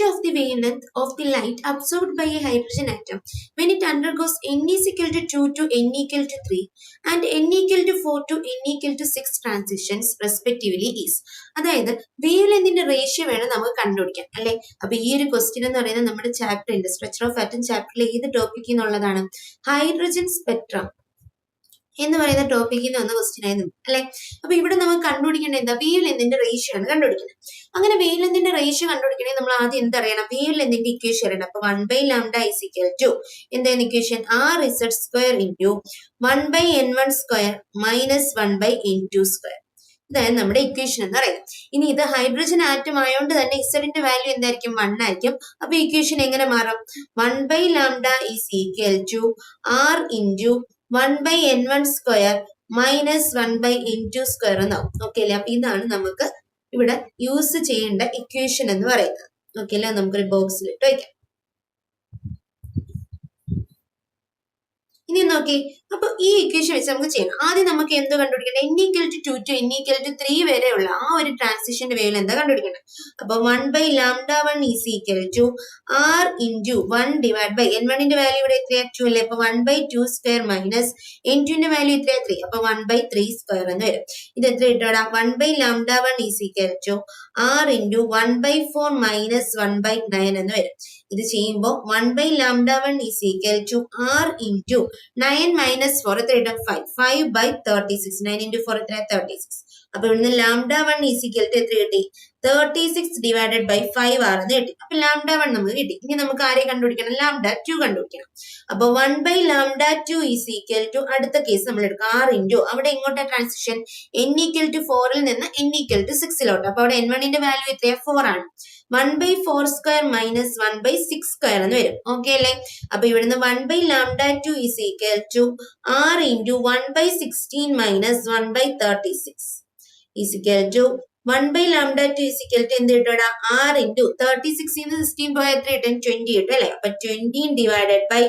ratio of the wavelength of the light absorbed by a hydrogen atom when it undergoes n is equal to 2 to n equal to 3 and n equal to 4 to n equal to 6 transitions respectively is. അതായത് wave ലെന്തിന്റെ ratio വേണം നമുക്ക് കണ്ടുപിടിക്കാൻ അല്ലെ. അപ്പൊ ഈ ഒരു question എന്ന് പറയുന്നത് നമ്മുടെ ചാപ്റ്ററിന്റെ സ്ട്രക്ചർ ഓഫ് ആറ്റം ചാപ്റ്ററിലെ ഏത് ടോപ്പിക് എന്നുള്ളതാണ്? ഹൈഡ്രജൻ സ്പെക്ട്രം എന്ന് പറയുന്ന ടോപ്പിക്കിൽ നിന്ന് വന്ന ക്വസ്റ്റ്യൻ ആയിരുന്നു അല്ലെ. അപ്പൊ ഇവിടെ നമുക്ക് കണ്ടുപിടിക്കേണ്ടത് എന്താ? വേവ് ലെന്തിന്റെ റേഷ്യോ ആണ് കണ്ടുപിടിക്കുന്നത്. അങ്ങനെ വേവ് ലെന്തിന്റെ റേഷ്യോ കണ്ടുപിടിക്കണമെങ്കിൽ നമ്മൾ ആദ്യം എന്തറിയണം? വേവ് ലെന്തിന്റെ ഇക്വേഷൻ അറിയണം. അപ്പൊ 1/λ is equal to എന്തായിരുന്നു equation? r(z²) into 1/n1² minus 1/n2². ഇതായത് നമ്മുടെ ഇക്വേഷൻ എന്ന് പറയുന്നത്. ഇനി ഇത് ഹൈഡ്രജൻ ആറ്റം ആയതുകൊണ്ട് തന്നെ ഇസഡിന്റെ വാല്യൂ എന്തായിരിക്കും? 1 ആയിരിക്കും. അപ്പൊ ഇക്വേഷൻ എങ്ങനെ മാറും? 1/λ is equal to r into 1/n1² minus 1/n2² എന്നാവും. ഓക്കെ അല്ലെ. അപ്പൊ ഇതാണ് നമുക്ക് ഇവിടെ യൂസ് ചെയ്യേണ്ട ഇക്വേഷൻ എന്ന് പറയുന്നത്. ഓക്കെ അല്ലെ. നമുക്കൊരു ബോക്സിൽ ഇട്ട് വയ്ക്കാം. ഇനി നോക്കി. അപ്പൊ ഈ ഇക്വേഷൻ വെച്ച് നമുക്ക് ചെയ്യണം. ആദ്യം നമുക്ക് എന്ത് കണ്ടുപിടിക്കണം? n equal to 2 to n equal to 3 വരെയുള്ള ആ ഒരു ട്രാൻസിഷന്റെ വേവ് എന്താ കണ്ടുപിടിക്കണം. അപ്പൊ 1/λ1 is equal to r into 1 divided by n1 ന്റെ വാല്യൂ ഇവിടെ എത്രയാ? 2 അല്ലേ. അപ്പൊ 1/2² മൈനസ് n2 ന്റെ വാല്യൂ എത്രയാ? 3. അപ്പൊ 1/3² എന്ന് വരും. ഇത് എത്ര കിട്ടാടാ? 1/λ1 is equal to r into 1/4 minus 1/9 എന്ന് വരും. ഇത് ചെയ്യുമ്പോൾ 1/λ1 is equal to r into 9 minus 4 എത്ര കിട്ടും? 5. 5/36. 9 into 4 എത്ര? 36. അപ്പൊ ഇവിടുന്ന് λ1 is equal to എത്ര കിട്ടി? 36 divided by 5 ആണെന്ന് കിട്ടി. അപ്പൊ λ1 നമുക്ക് കിട്ടി. ഇനി നമുക്ക് ആരെ കണ്ടുപിടിക്കണം? λ2 കണ്ടുപിടിക്കണം. അപ്പൊ 1/λ2 is equal to അടുത്ത കേസ് നമ്മൾ എടുക്കാം. r into അവിടെ ഇങ്ങോട്ട് ട്രാൻസിഷൻ n equal to 4 നിന്ന് n equal to 6 അപ്പൊ അവിടെ n1 ന്റെ വാല്യൂ എത്രയാ? 4 ആണ്. 1/4² minus 1/6² എന്ന് വരും. ഓക്കെ അല്ലേ. അപ്പൊ ഇവിടുന്ന് 1/λ2 is equal to r into 1/16 minus 1/36 is equal to 1/λ2 is equal to എന്ത് കിട്ടും? r into 36 ന്ന് 16 പോയാൽ എത്ര കിട്ടും? 20 കിട്ടും അല്ലെ. അപ്പൊ 20 divided by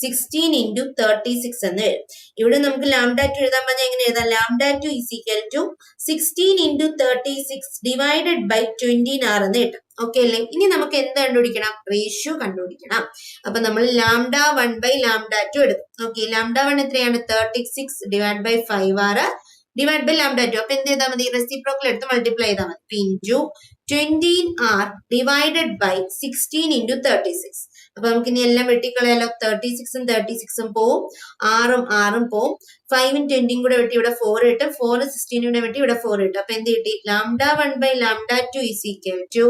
16 into 36 എന്ന് വരും. ഇവിടെ നമുക്ക് λ2 എഴുതാൻ പറഞ്ഞാൽ എങ്ങനെ എഴുതാം? λ2 is equal to 16 into 36 divided by 20r എന്ന് കിട്ടും. ഓക്കെ അല്ലേ. ഇനി നമുക്ക് എന്ത് കണ്ടുപിടിക്കണം? റേഷ്യോ കണ്ടുപിടിക്കണം. അപ്പൊ നമ്മൾ λ1/λ2 എടുക്കും. ഓക്കെ. λ1 എത്രയാണ്? 36 divided by 5r divided by λ2. അപ്പൊ എന്ത് ചെയ്താൽ മതി? റെസിപ്രോക്കൽ എടുത്ത് മൾട്ടിപ്ലൈ ചെയ്താൽ മതി. Into 20r divided by 16 into 36. അപ്പൊ നമുക്ക് ഇനി എല്ലാം വെട്ടിക്കളയാലോ. 36ഉം 36ഉം പോവും, 6ഉം പോവും. 5ഉം 20ഉം കൂടെ വെട്ടി ഇവിടെ 4 കിട്ടും. 4 16 കൂടെ വെട്ടി ഇവിടെ 4 കിട്ടും. അപ്പൊ എന്ത് കിട്ടി? λ1/λ2 is equal to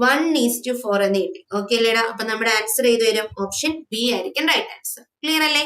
1:4 എന്ന് കിട്ടി. ഓക്കെ അല്ലേടാ. അപ്പൊ നമ്മുടെ ആൻസർ ഏത് വരും? ഓപ്ഷൻ ബി ആയിരിക്കും റൈറ്റ് ആൻസർ. ക്ലിയർ അല്ലേ?